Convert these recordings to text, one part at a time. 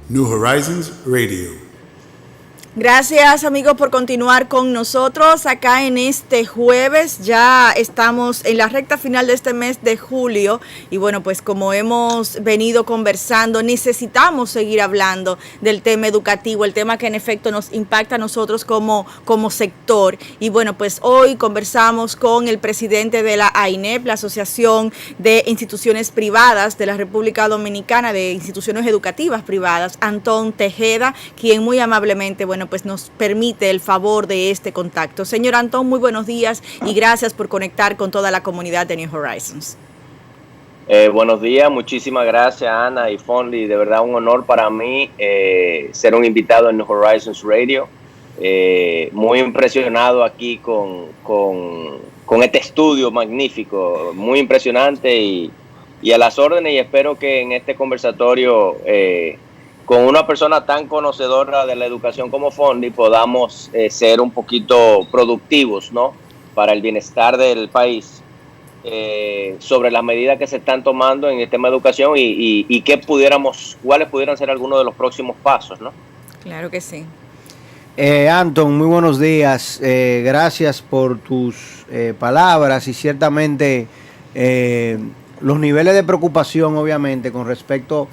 New Horizons Radio. Gracias amigos por continuar con nosotros acá en este jueves. Ya estamos en la recta final de este mes de julio y bueno, pues como hemos venido conversando, necesitamos seguir hablando del tema educativo, el tema que en efecto nos impacta a nosotros como sector. Y bueno, pues hoy conversamos con el presidente de la AINEP, la Asociación de Instituciones Privadas de la República Dominicana, de Instituciones Educativas Privadas, Antón Tejeda, quien muy amablemente, bueno, pues nos permite el favor de este contacto. Señor Antón, muy buenos días y gracias por conectar con toda la comunidad de New Horizons. Buenos días, muchísimas gracias Ana y Fonly, de verdad un honor para mí ser un invitado en New Horizons Radio. Muy impresionado aquí con este estudio magnífico, muy impresionante y a las órdenes, y espero que en este conversatorio con una persona tan conocedora de la educación como Fonly podamos ser un poquito productivos, ¿no?, para el bienestar del país, sobre las medidas que se están tomando en el tema de educación y cuáles pudieran ser algunos de los próximos pasos, ¿no? Claro que sí. Anton, muy buenos días. Gracias por tus palabras y ciertamente los niveles de preocupación, obviamente, con respecto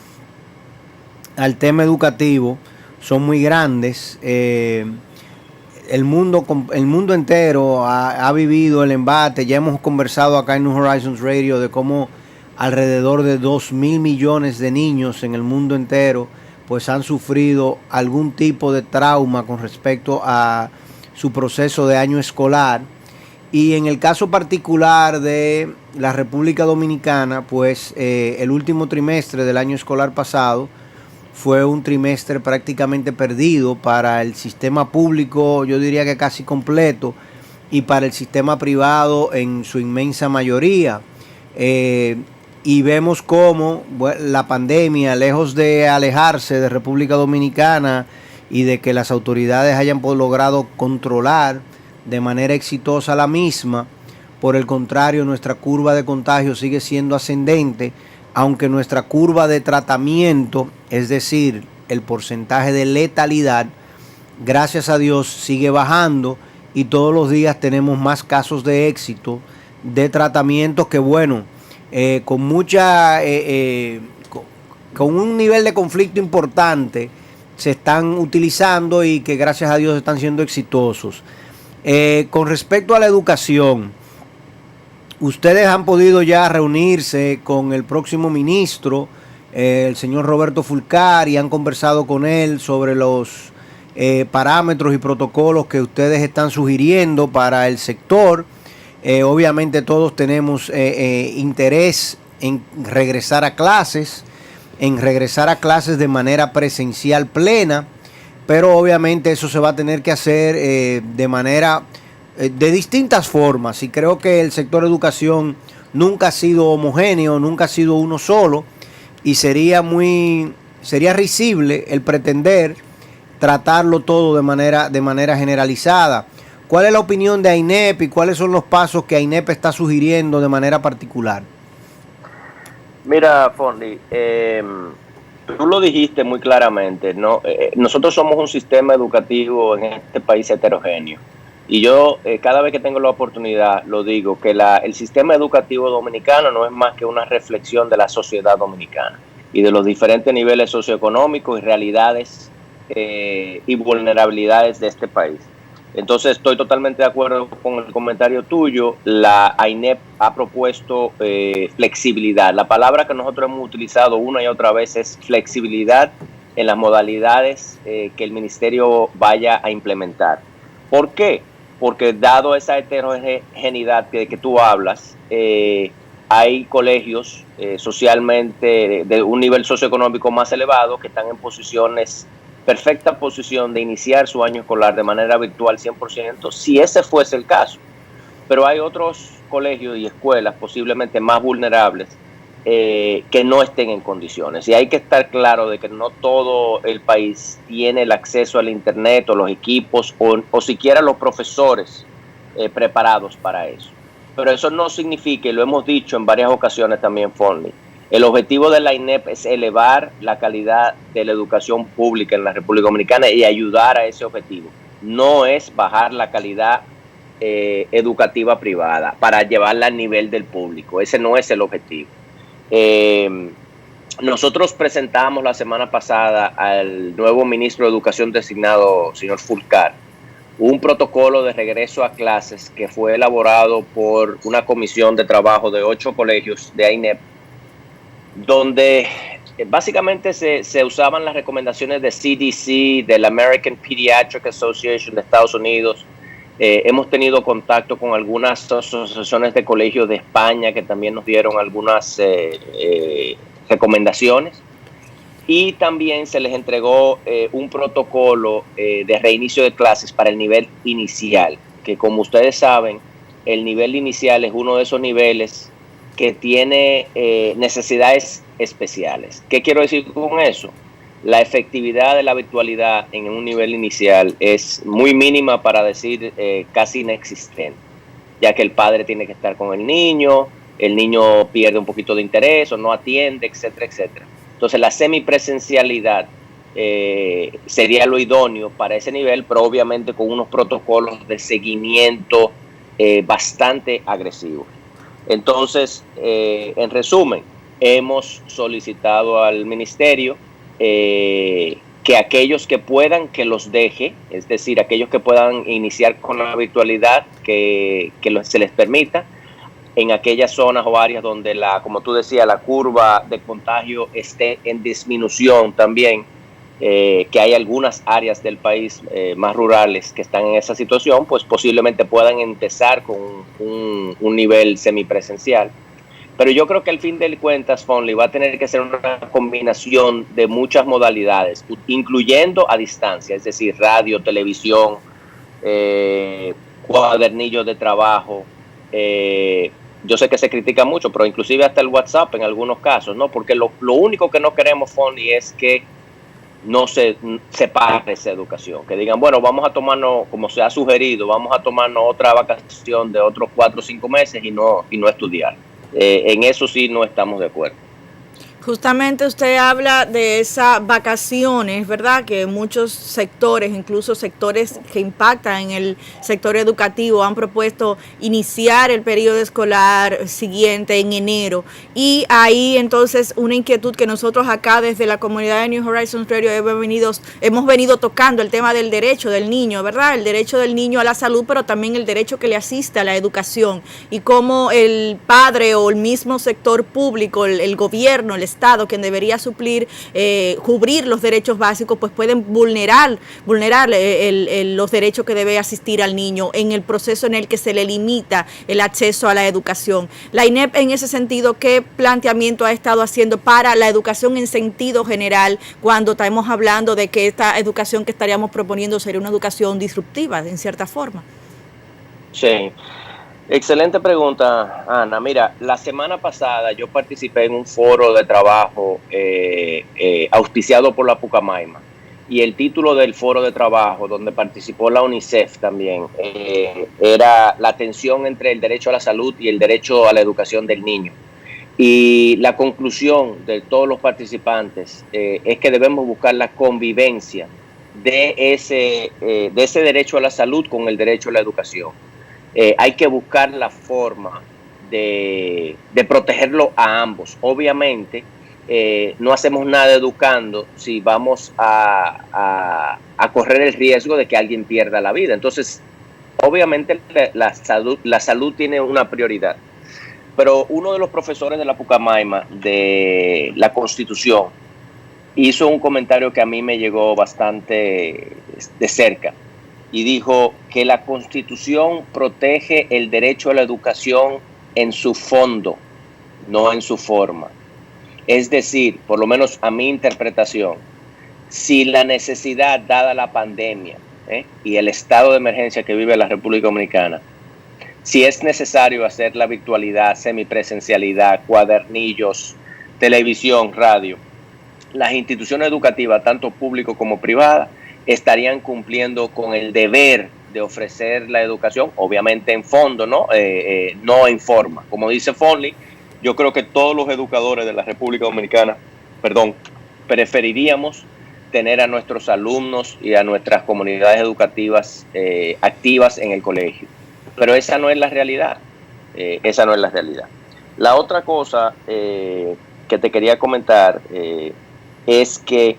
al tema educativo son muy grandes. El mundo entero ha vivido el embate. Ya hemos conversado acá en New Horizons Radio de cómo alrededor de 2.000 millones de niños en el mundo entero pues han sufrido algún tipo de trauma con respecto a su proceso de año escolar. Y en el caso particular de la República Dominicana, pues el último trimestre del año escolar pasado fue un trimestre prácticamente perdido para el sistema público, yo diría que casi completo, y para el sistema privado en su inmensa mayoría. Y vemos cómo la pandemia, lejos de alejarse de República Dominicana y de que las autoridades hayan logrado controlar de manera exitosa la misma, por el contrario, nuestra curva de contagio sigue siendo ascendente, aunque nuestra curva de tratamiento, es decir, el porcentaje de letalidad, gracias a Dios sigue bajando y todos los días tenemos más casos de éxito de tratamiento que, bueno, con un nivel de conflicto importante se están utilizando y que gracias a Dios están siendo exitosos. Con respecto a la educación, ustedes han podido ya reunirse con el próximo ministro, el señor Roberto Fulcar, y han conversado con él sobre los parámetros y protocolos que ustedes están sugiriendo para el sector. Obviamente todos tenemos interés en regresar a clases de manera presencial plena, pero obviamente eso se va a tener que hacer de distintas formas, y creo que el sector educación nunca ha sido homogéneo, nunca ha sido uno solo, y sería risible el pretender tratarlo todo de manera generalizada. ¿Cuál es la opinión de AINEP y cuáles son los pasos que AINEP está sugiriendo de manera particular? Mira, Fonly, tú lo dijiste muy claramente, ¿no? Nosotros somos un sistema educativo en este país heterogéneo. Y yo cada vez que tengo la oportunidad lo digo, que el sistema educativo dominicano no es más que una reflexión de la sociedad dominicana y de los diferentes niveles socioeconómicos y realidades y vulnerabilidades de este país. Entonces estoy totalmente de acuerdo con el comentario tuyo. La AINEP ha propuesto flexibilidad. La palabra que nosotros hemos utilizado una y otra vez es flexibilidad en las modalidades que el ministerio vaya a implementar. ¿Por qué? Porque dado esa heterogeneidad que tú hablas, hay colegios socialmente de un nivel socioeconómico más elevado que están en perfecta posición de iniciar su año escolar de manera virtual 100%, si ese fuese el caso. Pero hay otros colegios y escuelas posiblemente más vulnerables que no estén en condiciones. Y hay que estar claro de que no todo el país tiene el acceso al internet o los equipos o siquiera los profesores preparados para eso. Pero eso no significa, y lo hemos dicho en varias ocasiones también, Fonly, El objetivo de la INEP es elevar la calidad de la educación pública en la República Dominicana y ayudar a ese objetivo. No es bajar la calidad educativa privada para llevarla al nivel del público. Ese no es el objetivo. Nosotros presentamos la semana pasada al nuevo ministro de Educación designado, señor Fulcar, un protocolo de regreso a clases que fue elaborado por una comisión de trabajo de 8 colegios de AINEP, donde básicamente se usaban las recomendaciones de CDC, de la American Pediatric Association de Estados Unidos. Hemos tenido contacto con algunas asociaciones de colegios de España que también nos dieron algunas recomendaciones, y también se les entregó un protocolo de reinicio de clases para el nivel inicial, que como ustedes saben, el nivel inicial es uno de esos niveles que tiene necesidades especiales. ¿Qué quiero decir con eso? La efectividad de la virtualidad en un nivel inicial es muy mínima, para decir casi inexistente, ya que el padre tiene que estar con el niño pierde un poquito de interés o no atiende, etcétera, etcétera. Entonces la semipresencialidad sería lo idóneo para ese nivel, pero obviamente con unos protocolos de seguimiento bastante agresivos. Entonces, en resumen, hemos solicitado al ministerio que aquellos que puedan, que los deje, es decir, aquellos que puedan iniciar con la virtualidad, que se les permita, en aquellas zonas o áreas donde como tú decías, la curva de contagio esté en disminución también, que hay algunas áreas del país más rurales que están en esa situación, pues posiblemente puedan empezar con un nivel semipresencial. Pero yo creo que al fin de cuentas, Fonly, va a tener que ser una combinación de muchas modalidades, incluyendo a distancia, es decir, radio, televisión, cuadernillos de trabajo. Yo sé que se critica mucho, pero inclusive hasta el WhatsApp en algunos casos, ¿no? Porque lo único que no queremos, Fonly, es que no se separe esa educación. Que digan, bueno, vamos a tomarnos, como se ha sugerido, vamos a tomarnos otra vacación de otros 4 o 5 meses y no estudiar. En eso sí no estamos de acuerdo. Justamente usted habla de esas vacaciones, ¿verdad? Que muchos sectores, incluso sectores que impactan en el sector educativo, han propuesto iniciar el periodo escolar siguiente en enero. Y ahí entonces una inquietud que nosotros acá desde la comunidad de New Horizons Radio hemos venido tocando, el tema del derecho del niño, ¿verdad? El derecho del niño a la salud, pero también el derecho que le asiste a la educación, y cómo el padre o el mismo sector público, el gobierno, el Estado, quien debería cubrir los derechos básicos, pues pueden vulnerar los derechos que debe asistir al niño en el proceso en el que se le limita el acceso a la educación. La INEP, en ese sentido, ¿qué planteamiento ha estado haciendo para la educación en sentido general, cuando estamos hablando de que esta educación que estaríamos proponiendo sería una educación disruptiva, en cierta forma? Sí. Excelente pregunta, Ana. Mira, la semana pasada yo participé en un foro de trabajo auspiciado por la Pucamaima, y el título del foro de trabajo, donde participó la UNICEF también, era la tensión entre el derecho a la salud y el derecho a la educación del niño. Y la conclusión de todos los participantes es que debemos buscar la convivencia de ese derecho a la salud con el derecho a la educación. Hay que buscar la forma de protegerlo a ambos. Obviamente, no hacemos nada educando si vamos a correr el riesgo de que alguien pierda la vida. Entonces, obviamente la salud tiene una prioridad. Pero uno de los profesores de la Pucamaima de la Constitución hizo un comentario que a mí me llegó bastante de cerca, y dijo que la Constitución protege el derecho a la educación en su fondo, no en su forma. Es decir, por lo menos a mi interpretación, si la necesidad, dada la pandemia y el estado de emergencia que vive la República Dominicana, si es necesario hacer la virtualidad, semipresencialidad, cuadernillos, televisión, radio, las instituciones educativas, tanto públicas como privadas, estarían cumpliendo con el deber de ofrecer la educación, obviamente en fondo, no en forma. Como dice Fonly, Yo creo que todos los educadores de la República Dominicana, preferiríamos tener a nuestros alumnos y a nuestras comunidades educativas activas en el colegio. Pero esa no es la realidad. Esa no es la realidad. La otra cosa que te quería comentar es que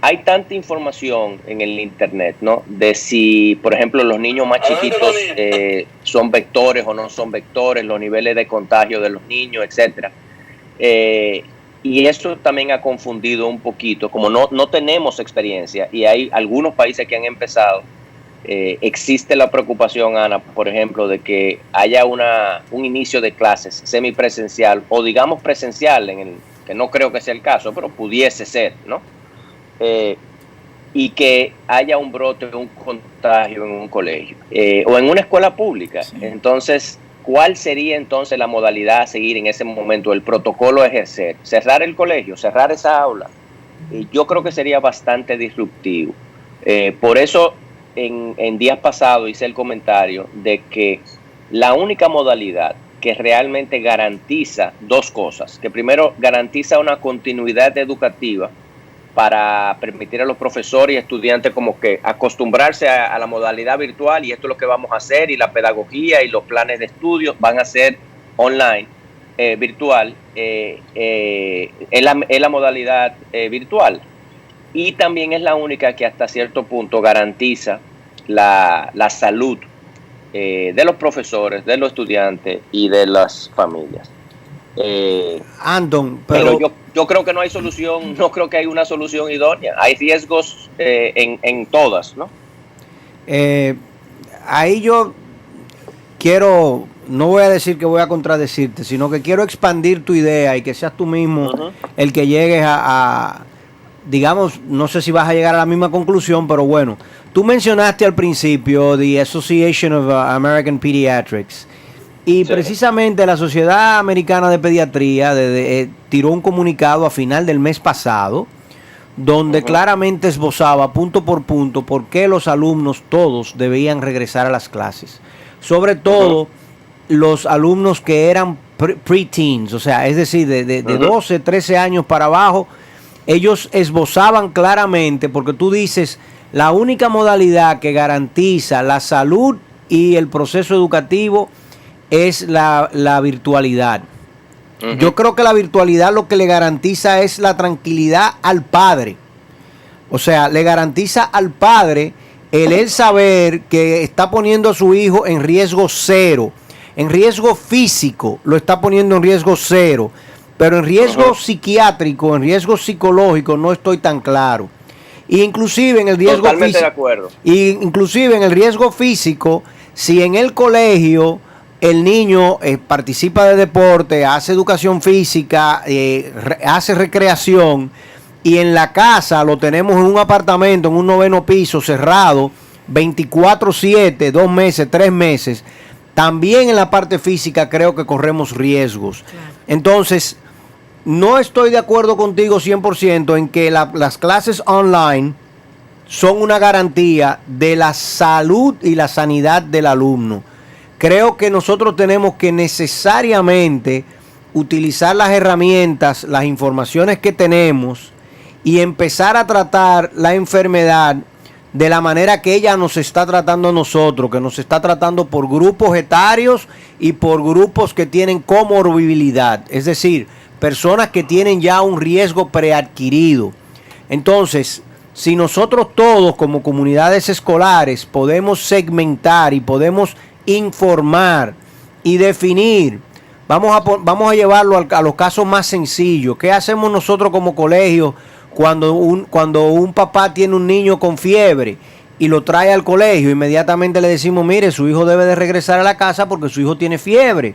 hay tanta información en el internet, ¿no? De si, por ejemplo, los niños más chiquitos son vectores o no son vectores, los niveles de contagio de los niños, etcétera. Y eso también ha confundido un poquito, como no tenemos experiencia y hay algunos países que han empezado. Existe la preocupación, Ana, por ejemplo, de que haya un inicio de clases semipresencial o digamos presencial, que no creo que sea el caso, pero pudiese ser, ¿no? Y que haya un brote, un contagio en un colegio o en una escuela pública. Sí. Entonces, ¿cuál sería entonces la modalidad a seguir en ese momento, el protocolo a ejercer? ¿Cerrar el colegio, cerrar esa aula? Yo creo que sería bastante disruptivo. Por eso, en días pasados hice el comentario de que la única modalidad que realmente garantiza dos cosas, que primero garantiza una continuidad educativa para permitir a los profesores y estudiantes como que acostumbrarse a la modalidad virtual, y esto es lo que vamos a hacer, y la pedagogía y los planes de estudios van a ser online, virtual, es la modalidad virtual. Y también es la única que hasta cierto punto garantiza la salud de los profesores, de los estudiantes y de las familias. Anton, pero yo creo que no hay solución, no creo que hay una solución idónea. Hay riesgos en todas, ¿no? Ahí yo quiero, no voy a decir que voy a contradecirte, sino que quiero expandir tu idea y que seas tú mismo el que llegues a, digamos, no sé si vas a llegar a la misma conclusión, pero bueno, tú mencionaste al principio the Association of American Pediatrics. Y sí, precisamente la Sociedad Americana de Pediatría tiró un comunicado a final del mes pasado donde claramente esbozaba punto por punto por qué los alumnos todos debían regresar a las clases. Sobre todo los alumnos que eran pre-teens, o sea, es decir, de 12, 13 años para abajo, ellos esbozaban claramente, porque tú dices, la única modalidad que garantiza la salud y el proceso educativo es la virtualidad. Yo creo que la virtualidad lo que le garantiza es la tranquilidad al padre. O sea, le garantiza al padre el saber que está poniendo a su hijo en riesgo cero. En riesgo físico lo está poniendo en riesgo cero. Pero en riesgo psiquiátrico, en riesgo psicológico no estoy tan claro. Y inclusive en el riesgo totalmente de acuerdo. Y inclusive en el riesgo físico, si en el colegio el niño participa de deporte, hace educación física, hace recreación, y en la casa lo tenemos en un apartamento, en un 9º piso, cerrado, 24/7, 2 meses, 3 meses, también en la parte física creo que corremos riesgos. Claro. Entonces, no estoy de acuerdo contigo 100% en que las clases online son una garantía de la salud y la sanidad del alumno. Creo que nosotros tenemos que necesariamente utilizar las herramientas, las informaciones que tenemos y empezar a tratar la enfermedad de la manera que ella nos está tratando a nosotros, que nos está tratando por grupos etarios y por grupos que tienen comorbilidad, es decir, personas que tienen ya un riesgo preadquirido. Entonces, si nosotros todos como comunidades escolares podemos segmentar y podemos informar y definir, vamos a llevarlo a los casos más sencillos. ¿Qué hacemos nosotros como colegio cuando un papá tiene un niño con fiebre y lo trae al colegio? Inmediatamente le decimos, mire, su hijo debe de regresar a la casa porque su hijo tiene fiebre.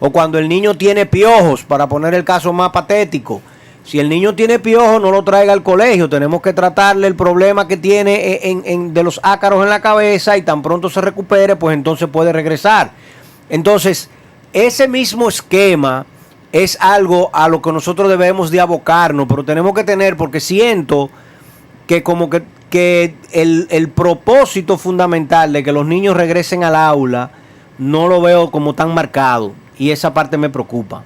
O cuando el niño tiene piojos, para poner el caso más patético, si el niño tiene piojos, no lo traiga al colegio, tenemos que tratarle el problema que tiene de los ácaros en la cabeza, y tan pronto se recupere, pues entonces puede regresar. Entonces, ese mismo esquema es algo a lo que nosotros debemos de abocarnos, pero tenemos que tener, porque siento que como que el propósito fundamental de que los niños regresen al aula no lo veo como tan marcado. y esa parte me preocupa.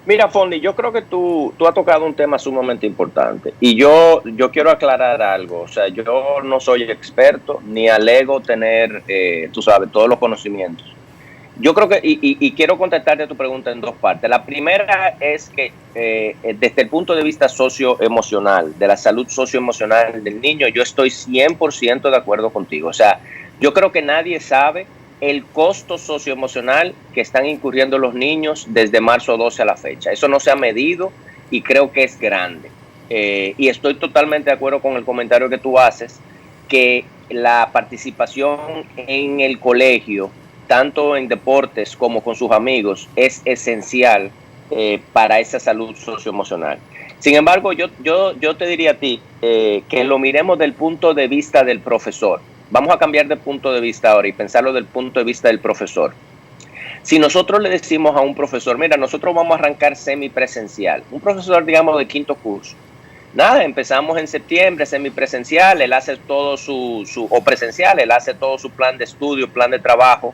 Mira, Fondy, yo creo que tú has tocado un tema sumamente importante y yo quiero aclarar algo. O sea, yo no soy experto ni alego tener, tú sabes, todos los conocimientos. Yo creo que, y quiero contestarte a tu pregunta en dos partes. La primera es que desde el punto de vista socioemocional, de la salud socioemocional del niño, yo estoy 100% de acuerdo contigo. O sea, yo creo que nadie sabe el costo socioemocional que están incurriendo los niños desde marzo 12 a la fecha. Eso no se ha medido y creo que es grande. Y estoy totalmente de acuerdo con el comentario que tú haces, que la participación en el colegio, tanto en deportes como con sus amigos, es esencial para esa salud socioemocional. Sin embargo, yo te diría a ti que lo miremos del punto de vista del profesor. Vamos a cambiar de punto de vista ahora y pensarlo del punto de vista del profesor. Si nosotros le decimos a un profesor, mira, nosotros vamos a arrancar semipresencial, un profesor, digamos, de quinto curso, nada, empezamos en septiembre, semipresencial, él hace todo o presencial, él hace todo su plan de estudio, plan de trabajo,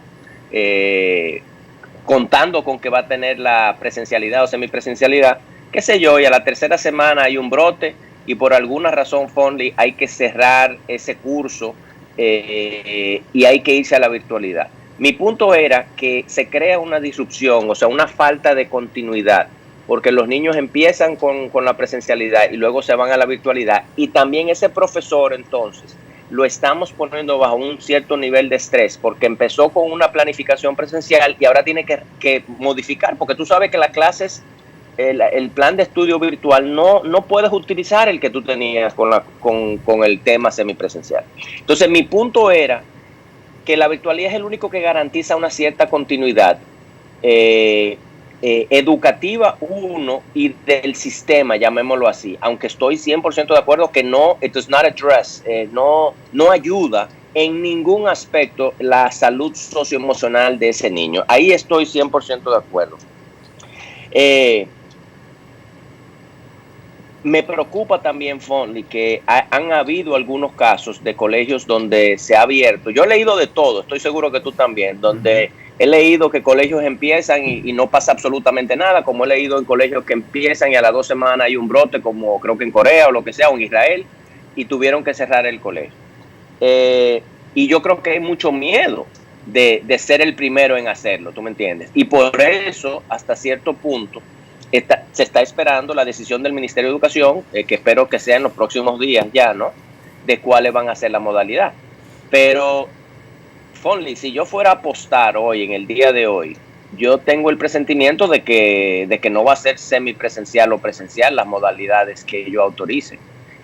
contando con que va a tener la presencialidad o semipresencialidad, qué sé yo, y a la tercera semana hay un brote y por alguna razón, Fonley, hay que cerrar ese curso y hay que irse a la virtualidad. Mi punto era que se crea una disrupción, o sea, una falta de continuidad, porque los niños empiezan con la presencialidad y luego se van a la virtualidad, y también ese profesor entonces lo estamos poniendo bajo un cierto nivel de estrés, porque empezó con una planificación presencial y ahora tiene que modificar, porque tú sabes que las clases, el plan de estudio virtual no puedes utilizar el que tú tenías con el tema semipresencial. Entonces mi punto era que la virtualidad es el único que garantiza una cierta continuidad educativa uno y del sistema, llamémoslo así, aunque estoy 100% de acuerdo que it does not address, no ayuda en ningún aspecto la salud socioemocional de ese niño. Ahí estoy 100% de acuerdo. Me preocupa también, Fonley, que han habido algunos casos de colegios donde se ha abierto. Yo he leído de todo, estoy seguro que tú también, donde he leído que colegios empiezan y no pasa absolutamente nada, como he leído en colegios que empiezan y a las 2 semanas hay un brote, como creo que en Corea o lo que sea, o en Israel, y tuvieron que cerrar el colegio. Y yo creo que hay mucho miedo de ser el primero en hacerlo, ¿tú me entiendes? Y por eso, hasta cierto punto, se está esperando la decisión del Ministerio de Educación, que espero que sea en los próximos días ya, ¿no? De cuáles van a ser la modalidad. Pero, Fonley, si yo fuera a apostar hoy, en el día de hoy, yo tengo el presentimiento de que no va a ser semipresencial o presencial las modalidades que ellos autoricen.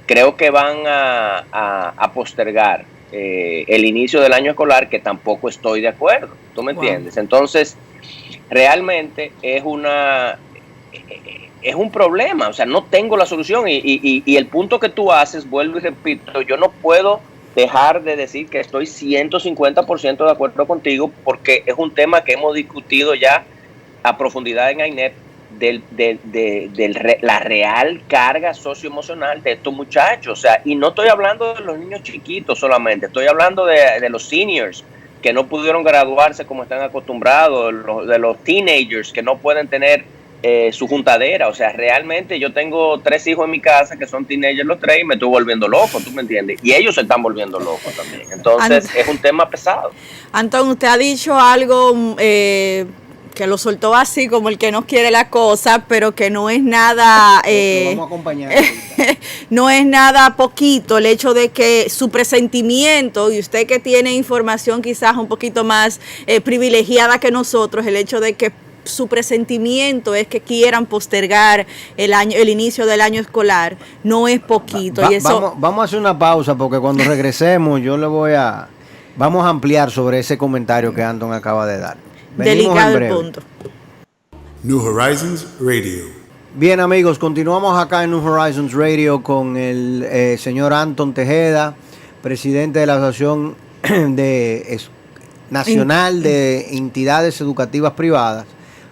Creo que van a postergar el inicio del año escolar, que tampoco estoy de acuerdo, ¿tú me entiendes? Entonces, realmente es un problema, o sea, no tengo la solución y el punto que tú haces, vuelvo y repito, yo no puedo dejar de decir que estoy 150% de acuerdo contigo, porque es un tema que hemos discutido ya a profundidad en AINEP, de la real carga socioemocional de estos muchachos, o sea, y no estoy hablando de los niños chiquitos solamente, estoy hablando de los seniors que no pudieron graduarse como están acostumbrados, de los teenagers que no pueden tener su juntadera. O sea, realmente yo tengo 3 hijos en mi casa que son teenagers los 3 y me estoy volviendo loco, ¿tú me entiendes? Y ellos se están volviendo locos también. Entonces es un tema pesado. Antón, usted ha dicho algo que lo soltó así como el que no quiere la cosa, pero que no es nada lo vamos a acompañar no es nada poquito el hecho de que su presentimiento, y usted que tiene información quizás un poquito más privilegiada que nosotros, el hecho de que su presentimiento es que quieran postergar el inicio del año escolar, no es poquito. Y eso... vamos a hacer una pausa, porque cuando regresemos vamos a ampliar sobre ese comentario que Anton acaba de dar. Delicado el punto. New Horizons Radio. Bien, amigos, continuamos acá en New Horizons Radio con el señor Anton Tejeda, presidente de la Asociación Nacional de Entidades Educativas Privadas,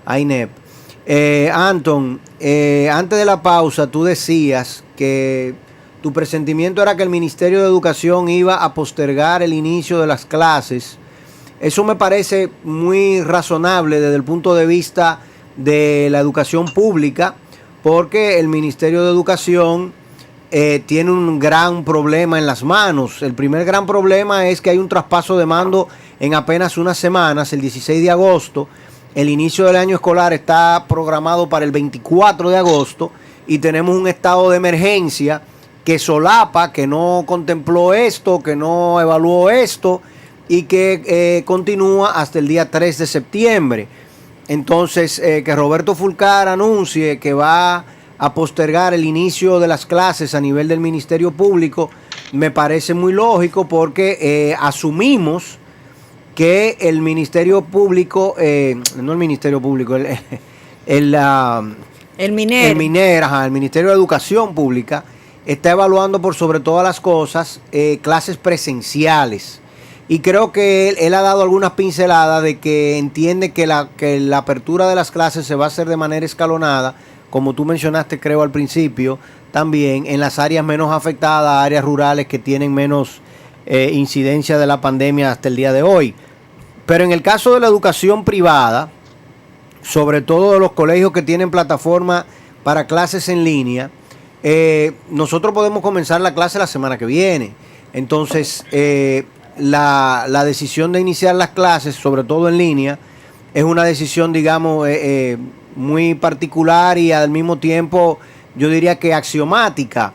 AINEP. Anton, antes de la pausa tú decías que tu presentimiento era que el Ministerio de Educación iba a postergar el inicio de las clases Eso me parece muy razonable desde el punto de vista de la educación pública, porque el Ministerio de Educación tiene un gran problema en las manos. El primer gran problema es que hay un traspaso de mando en apenas unas semanas, el 16 de agosto. El inicio del año escolar está programado para el 24 de agosto y tenemos un estado de emergencia que solapa, que no contempló esto, que no evaluó esto y que continúa hasta el día 3 de septiembre. Entonces, que Roberto Fulcar anuncie que va a postergar el inicio de las clases a nivel del Ministerio Público me parece muy lógico, porque asumimos que el Ministerio Público, no el Ministerio Público, el MINER, el Ministerio de Educación Pública está evaluando por sobre todas las cosas clases presenciales. Y creo que él ha dado algunas pinceladas de que entiende que la apertura de las clases se va a hacer de manera escalonada, como tú mencionaste, creo, al principio, también en las áreas menos afectadas, áreas rurales que tienen menos incidencia de la pandemia hasta el día de hoy. Pero en el caso de la educación privada, sobre todo de los colegios que tienen plataforma para clases en línea, nosotros podemos comenzar la clase la semana que viene. Entonces, la decisión de iniciar las clases, sobre todo en línea, es una decisión, digamos, muy particular y al mismo tiempo, yo diría que axiomática.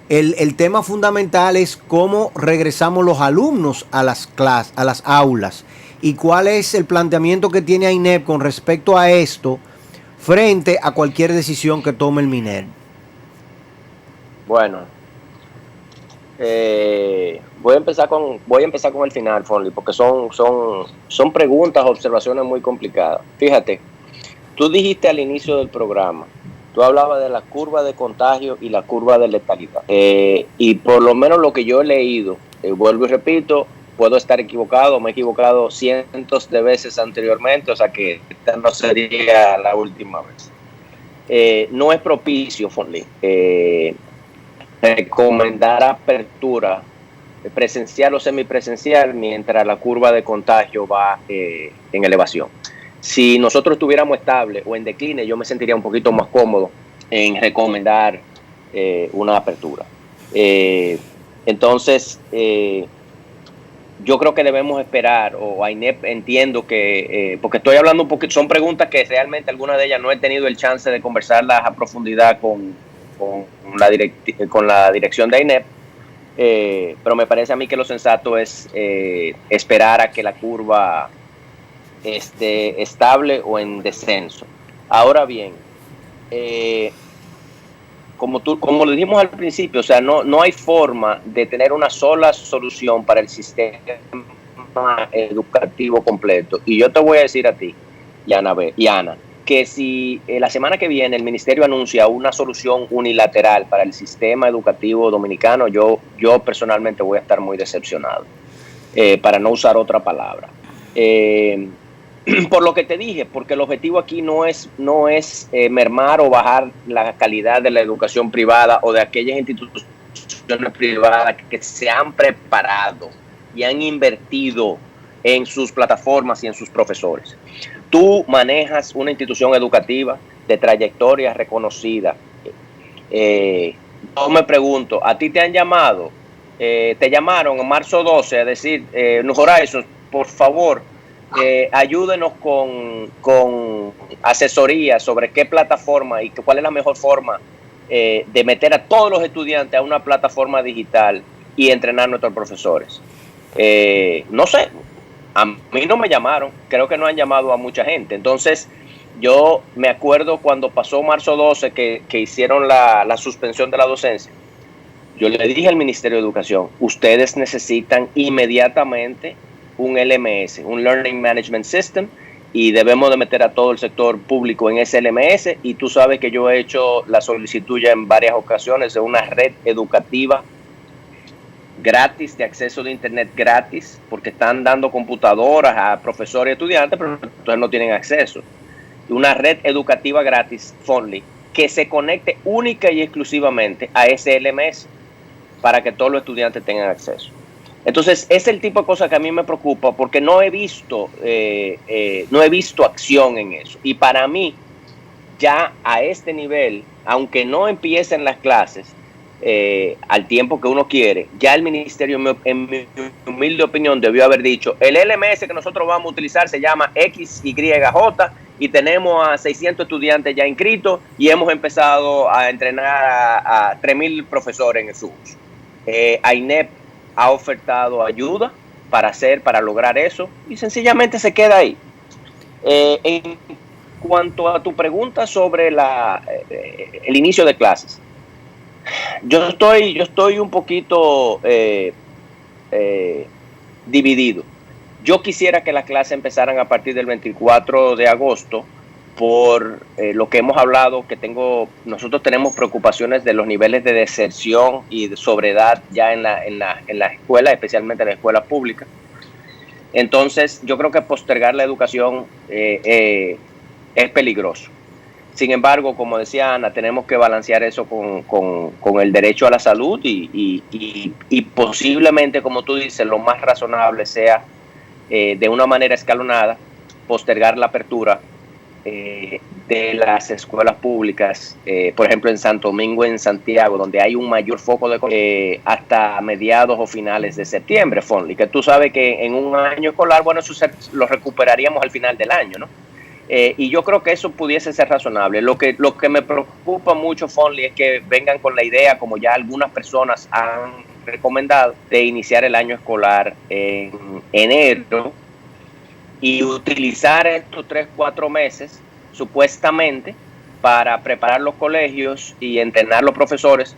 El tema fundamental es cómo regresamos los alumnos a las clases, a las aulas, y cuál es el planteamiento que tiene AINEP con respecto a esto frente a cualquier decisión que tome el MINER. Bueno, voy a empezar con el final, Fonly, porque son preguntas, observaciones muy complicadas. Fíjate, tú dijiste al inicio del programa, tú hablabas de la curva de contagio y la curva de letalidad. Y por lo menos lo que yo he leído, vuelvo y repito, puedo estar equivocado, me he equivocado cientos de veces anteriormente, o sea que esta no sería la última vez. No es propicio, Fonly, recomendar apertura presencial o semipresencial mientras la curva de contagio va en elevación. Si nosotros estuviéramos estable o en decline, yo me sentiría un poquito más cómodo en recomendar una apertura. Entonces, yo creo que debemos esperar, o AINEP entiendo que, porque estoy hablando un poquito, son preguntas que realmente algunas de ellas no he tenido el chance de conversarlas a profundidad con la dirección de AINEP, pero me parece a mí que lo sensato es esperar a que la curva esté estable o en descenso. Ahora bien, como lo dijimos al principio, o sea, no hay forma de tener una sola solución para el sistema educativo completo. Y yo te voy a decir a ti, Yana, que si la semana que viene el ministerio anuncia una solución unilateral para el sistema educativo dominicano, yo personalmente voy a estar muy decepcionado, para no usar otra palabra. Por lo que te dije, porque el objetivo aquí no es mermar o bajar la calidad de la educación privada o de aquellas instituciones privadas que se han preparado y han invertido en sus plataformas y en sus profesores. Tú manejas una institución educativa de trayectoria reconocida. Yo me pregunto, ¿a ti te han llamado? Te llamaron en marzo 12 a decir, New Horizons, por favor, ayúdenos con asesoría sobre qué plataforma y cuál es la mejor forma de meter a todos los estudiantes a una plataforma digital y entrenar a nuestros profesores. No sé, a mí no me llamaron, creo que no han llamado a mucha gente. Entonces, yo me acuerdo cuando pasó marzo 12 que hicieron la suspensión de la docencia. Yo le dije al Ministerio de Educación, ustedes necesitan inmediatamente un LMS, un Learning Management System, y debemos de meter a todo el sector público en ese LMS, y tú sabes que yo he hecho la solicitud ya en varias ocasiones de una red educativa gratis, de acceso de internet gratis, porque están dando computadoras a profesores y estudiantes, pero entonces no tienen acceso. Una red educativa gratis, Fonly, que se conecte única y exclusivamente a ese LMS para que todos los estudiantes tengan acceso. Entonces, es el tipo de cosas que a mí me preocupa porque no he visto acción en eso. Y para mí, ya a este nivel, aunque no empiecen las clases al tiempo que uno quiere, ya el ministerio, en mi humilde opinión, debió haber dicho, el LMS que nosotros vamos a utilizar se llama XYJ y tenemos a 600 estudiantes ya inscritos y hemos empezado a entrenar a 3,000 profesores en su uso. AINEP ha ofertado ayuda para lograr eso y sencillamente se queda ahí. En cuanto a tu pregunta sobre el inicio de clases, yo estoy un poquito dividido. Yo quisiera que las clases empezaran a partir del 24 de agosto por lo que hemos hablado, nosotros tenemos preocupaciones de los niveles de deserción y de sobredad ya en la escuela, especialmente en la escuela pública. Entonces, yo creo que postergar la educación es peligroso. Sin embargo, como decía Ana, tenemos que balancear eso con el derecho a la salud y posiblemente, como tú dices, lo más razonable sea de una manera escalonada postergar la apertura de las escuelas públicas, por ejemplo en Santo Domingo, en Santiago, donde hay un mayor foco de hasta mediados o finales de septiembre, Fonly, que tú sabes que en un año escolar, bueno, eso lo recuperaríamos al final del año, ¿no? Y yo creo que eso pudiese ser razonable. Lo que me preocupa mucho, Fonly, es que vengan con la idea, como ya algunas personas han recomendado, de iniciar el año escolar en enero y utilizar estos 3-4 meses supuestamente para preparar los colegios y entrenar los profesores,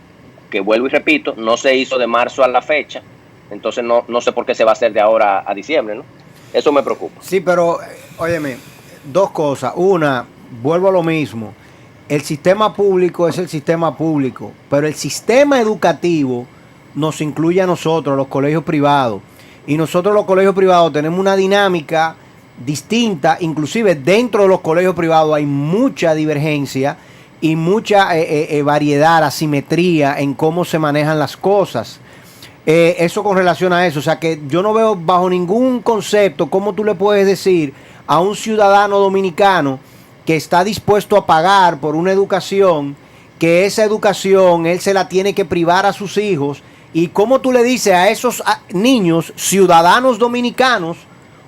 que vuelvo y repito, no se hizo de marzo a la fecha, entonces no sé por qué se va a hacer de ahora a diciembre, ¿no? Eso me preocupa. Sí, pero, óyeme, dos cosas. Una, vuelvo a lo mismo. El sistema público es el sistema público, pero el sistema educativo nos incluye a nosotros, los colegios privados. Y nosotros los colegios privados tenemos una dinámica distinta, inclusive dentro de los colegios privados hay mucha divergencia y mucha variedad, asimetría en cómo se manejan las cosas. Eso con relación a eso, o sea que yo no veo bajo ningún concepto cómo tú le puedes decir a un ciudadano dominicano que está dispuesto a pagar por una educación, que esa educación él se la tiene que privar a sus hijos, y cómo tú le dices a esos niños, ciudadanos dominicanos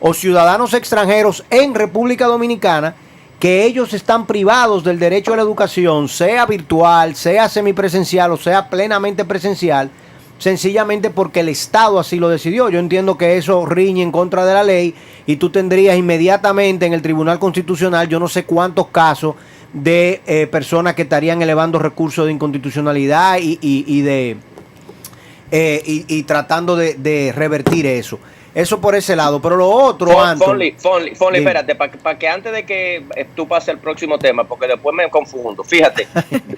o ciudadanos extranjeros en República Dominicana, que ellos están privados del derecho a la educación, sea virtual, sea semipresencial o sea plenamente presencial, sencillamente porque el Estado así lo decidió. Yo entiendo que eso riñe en contra de la ley y tú tendrías inmediatamente en el Tribunal Constitucional yo no sé cuántos casos de personas que estarían elevando recursos de inconstitucionalidad y tratando de revertir eso. Eso por ese lado, pero lo otro, Fonly, espérate, para que antes de que tú pases al próximo tema, porque después me confundo. Fíjate,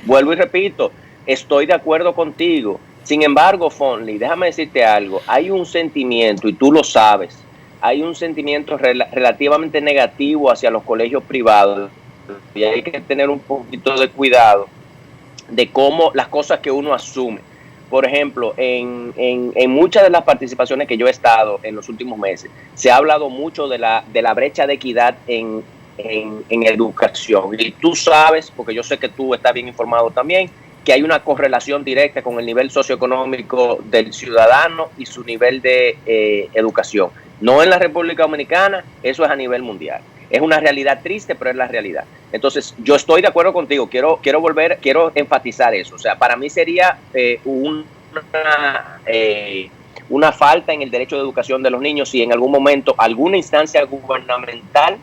vuelvo y repito, estoy de acuerdo contigo. Sin embargo, Fonly, déjame decirte algo. Hay un sentimiento, y tú lo sabes, hay un sentimiento relativamente negativo hacia los colegios privados, y hay que tener un poquito de cuidado de cómo las cosas que uno asume. Por ejemplo, en muchas de las participaciones que yo he estado en los últimos meses, se ha hablado mucho de la brecha de equidad en educación. Y tú sabes, porque yo sé que tú estás bien informado también, que hay una correlación directa con el nivel socioeconómico del ciudadano y su nivel de educación. No en la República Dominicana, eso es a nivel mundial. Es una realidad triste, pero es la realidad. Entonces, yo estoy de acuerdo contigo. Quiero enfatizar eso. O sea, para mí sería una falta en el derecho de educación de los niños si en algún momento alguna instancia gubernamental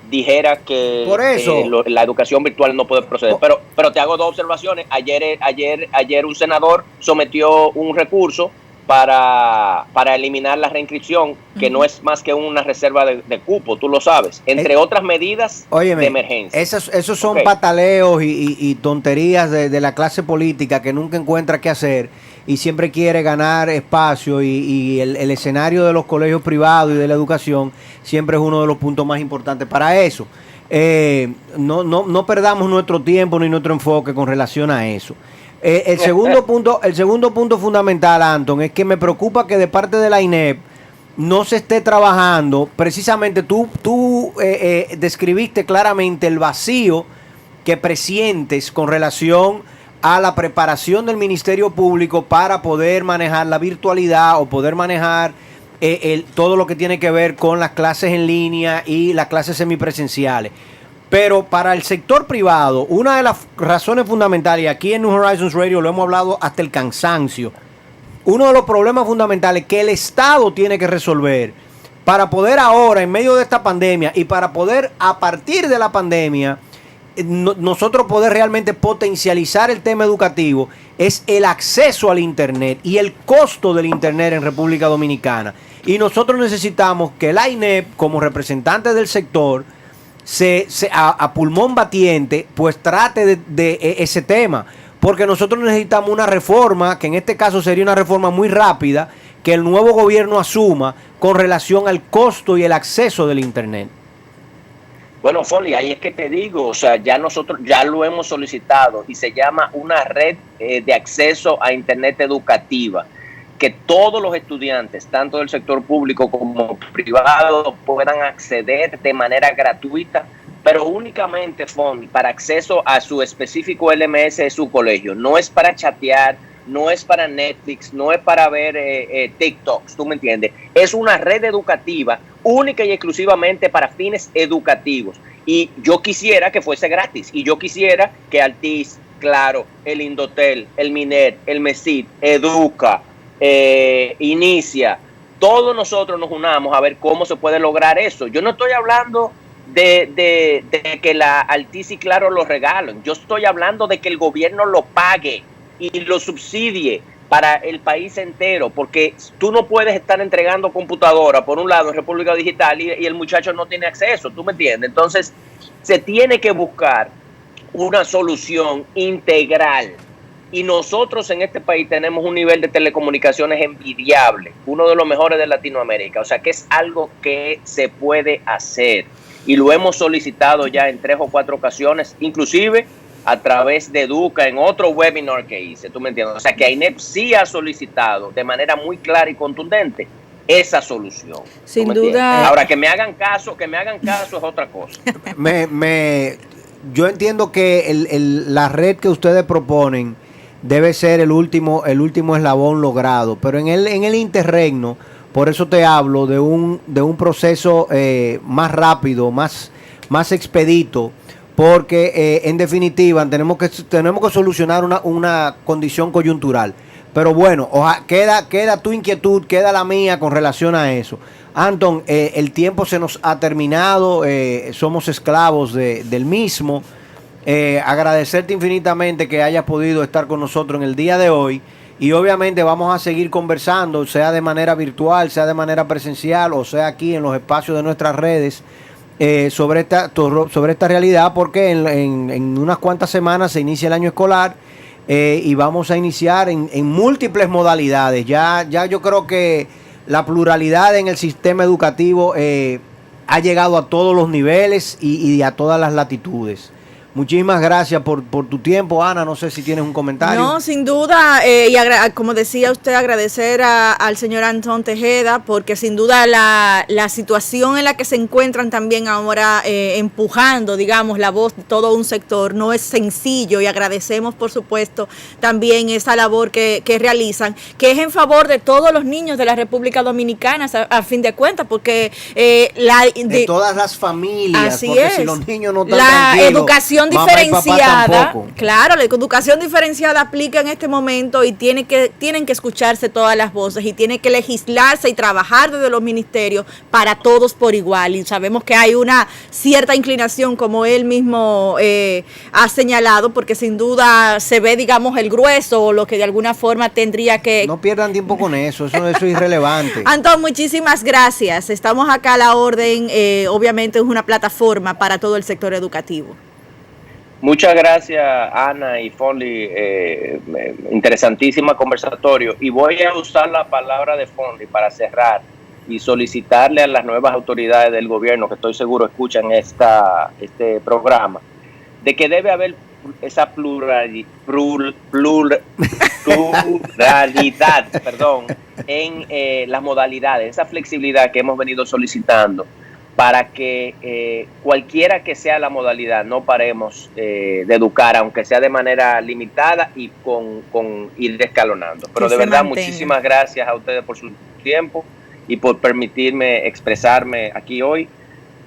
dijera que por eso la educación virtual no puede proceder. Pero te hago dos observaciones. Ayer un senador sometió un recurso para eliminar la reinscripción, que no es más que una reserva de cupo, tú lo sabes, entre otras medidas de emergencia. Esos son pataleos y tonterías de la clase política que nunca encuentra qué hacer y siempre quiere ganar espacio y el escenario de los colegios privados y de la educación siempre es uno de los puntos más importantes para eso. No perdamos nuestro tiempo ni nuestro enfoque con relación a eso. El segundo punto fundamental, Anton, es que me preocupa que de parte de la INEP no se esté trabajando. Precisamente tú describiste claramente el vacío que presientes con relación a la preparación del Ministerio Público para poder manejar la virtualidad o poder manejar todo lo que tiene que ver con las clases en línea y las clases semipresenciales. Pero para el sector privado, una de las razones fundamentales, y aquí en New Horizons Radio lo hemos hablado hasta el cansancio, uno de los problemas fundamentales que el Estado tiene que resolver para poder ahora, en medio de esta pandemia, y para poder a partir de la pandemia, nosotros poder realmente potencializar el tema educativo, es el acceso al Internet y el costo del Internet en República Dominicana. Y nosotros necesitamos que la INEP, como representante del sector, a pulmón batiente, pues trate de ese tema, porque nosotros necesitamos una reforma, que en este caso sería una reforma muy rápida, que el nuevo gobierno asuma con relación al costo y el acceso del Internet. Bueno, Foley, ahí es que te digo, o sea, nosotros ya lo hemos solicitado y se llama una red de acceso a Internet educativa, que todos los estudiantes, tanto del sector público como privado, puedan acceder de manera gratuita, pero únicamente, Foley, para acceso a su específico LMS de su colegio. No es para chatear, no es para Netflix, no es para ver TikToks, ¿tú me entiendes? Es una red educativa única y exclusivamente para fines educativos. Y yo quisiera que fuese gratis. Y yo quisiera que Altiz, Claro, el Indotel, el Miner, el MESID, Educa, Inicia, todos nosotros nos unamos a ver cómo se puede lograr eso. Yo no estoy hablando de que la Altiz y Claro lo regalen. Yo estoy hablando de que el gobierno lo pague y lo subsidie para el país entero, porque tú no puedes estar entregando computadora, por un lado, en República Digital y el muchacho no tiene acceso, ¿tú me entiendes? Entonces, se tiene que buscar una solución integral. Y nosotros en este país tenemos un nivel de telecomunicaciones envidiable, uno de los mejores de Latinoamérica, o sea que es algo que se puede hacer. Y lo hemos solicitado ya en 3 o 4 ocasiones, inclusive a través de Educa en otro webinar que hice, ¿tú me entiendes? O sea que INEP sí ha solicitado de manera muy clara y contundente esa solución. Sin duda. Ahora, que me hagan caso es otra cosa. Yo entiendo que la red que ustedes proponen debe ser el último eslabón logrado, pero en el interregno, por eso te hablo de un proceso más rápido, más expedito, porque en definitiva tenemos que solucionar una condición coyuntural. Pero bueno, queda tu inquietud, queda la mía con relación a eso. Anton, el tiempo se nos ha terminado, somos esclavos del mismo. Agradecerte infinitamente que hayas podido estar con nosotros en el día de hoy, y obviamente vamos a seguir conversando, sea de manera virtual, sea de manera presencial, o sea aquí en los espacios de nuestras redes, sobre esta realidad, porque en unas cuantas semanas se inicia el año escolar, y vamos a iniciar en múltiples modalidades. Ya yo creo que la pluralidad en el sistema educativo ha llegado a todos los niveles y a todas las latitudes. Muchísimas gracias por tu tiempo, Ana. No sé si tienes un comentario. No, sin duda, y como decía usted, agradecer al señor Antón Tejeda, porque sin duda la situación en la que se encuentran también ahora empujando, digamos, la voz de todo un sector no es sencillo, y agradecemos, por supuesto, también esa labor que realizan, que es en favor de todos los niños de la República Dominicana, a fin de cuentas, porque de todas las familias, así porque es. Si los niños no están la tranquilos, educación diferenciada, claro, la educación diferenciada aplica en este momento, y tienen que escucharse todas las voces, y tiene que legislarse y trabajar desde los ministerios para todos por igual. Y sabemos que hay una cierta inclinación, como él mismo ha señalado, porque sin duda se ve, digamos, el grueso, o lo que de alguna forma tendría que... No pierdan tiempo con eso es irrelevante. Antón, muchísimas gracias. Estamos acá a la orden. Obviamente es una plataforma para todo el sector educativo. Muchas gracias, Ana y Fonley, interesantísima conversatorio, y voy a usar la palabra de Fonley para cerrar y solicitarle a las nuevas autoridades del gobierno, que estoy seguro escuchan este programa, de que debe haber pluralidad, perdón, en las modalidades, esa flexibilidad que hemos venido solicitando para que cualquiera que sea la modalidad no paremos de educar, aunque sea de manera limitada y con ir escalonando. Pero Que de se verdad, mantenga. muchísimas gracias a ustedes por su tiempo y por permitirme expresarme aquí hoy.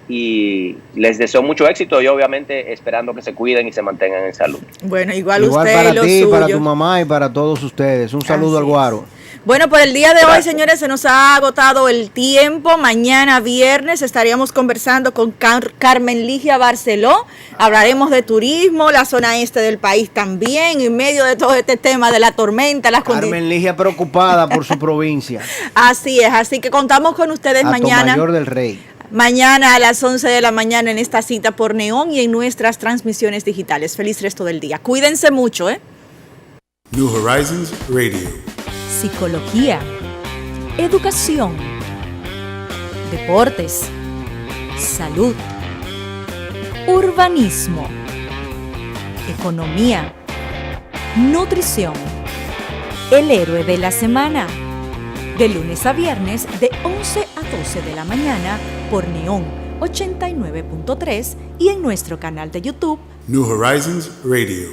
Y les deseo mucho éxito y obviamente esperando que se cuiden y se mantengan en salud. Bueno, igual Igual usted para y lo ti, suyo. para tu mamá y para todos ustedes. Un saludo Así al Guaro. Bueno, por el día de hoy, Gracias. señores, se nos ha agotado el tiempo. Mañana viernes estaríamos conversando con Carmen Ligia Barceló. Hablaremos de turismo, la zona este del país también, en medio de todo este tema de la tormenta, las condiciones. Carmen Ligia preocupada por su provincia. Así es, así que contamos con ustedes mañana. Mayor del Rey. Mañana a las 11 de la mañana en esta cita por Neón y en nuestras transmisiones digitales. Feliz resto del día. Cuídense mucho, ¿eh? New Horizons Radio. Psicología, educación, deportes, salud, urbanismo, economía, nutrición. El héroe de la semana. De lunes a viernes de 11 a 12 de la mañana por Neón 89.3 y en nuestro canal de YouTube New Horizons Radio.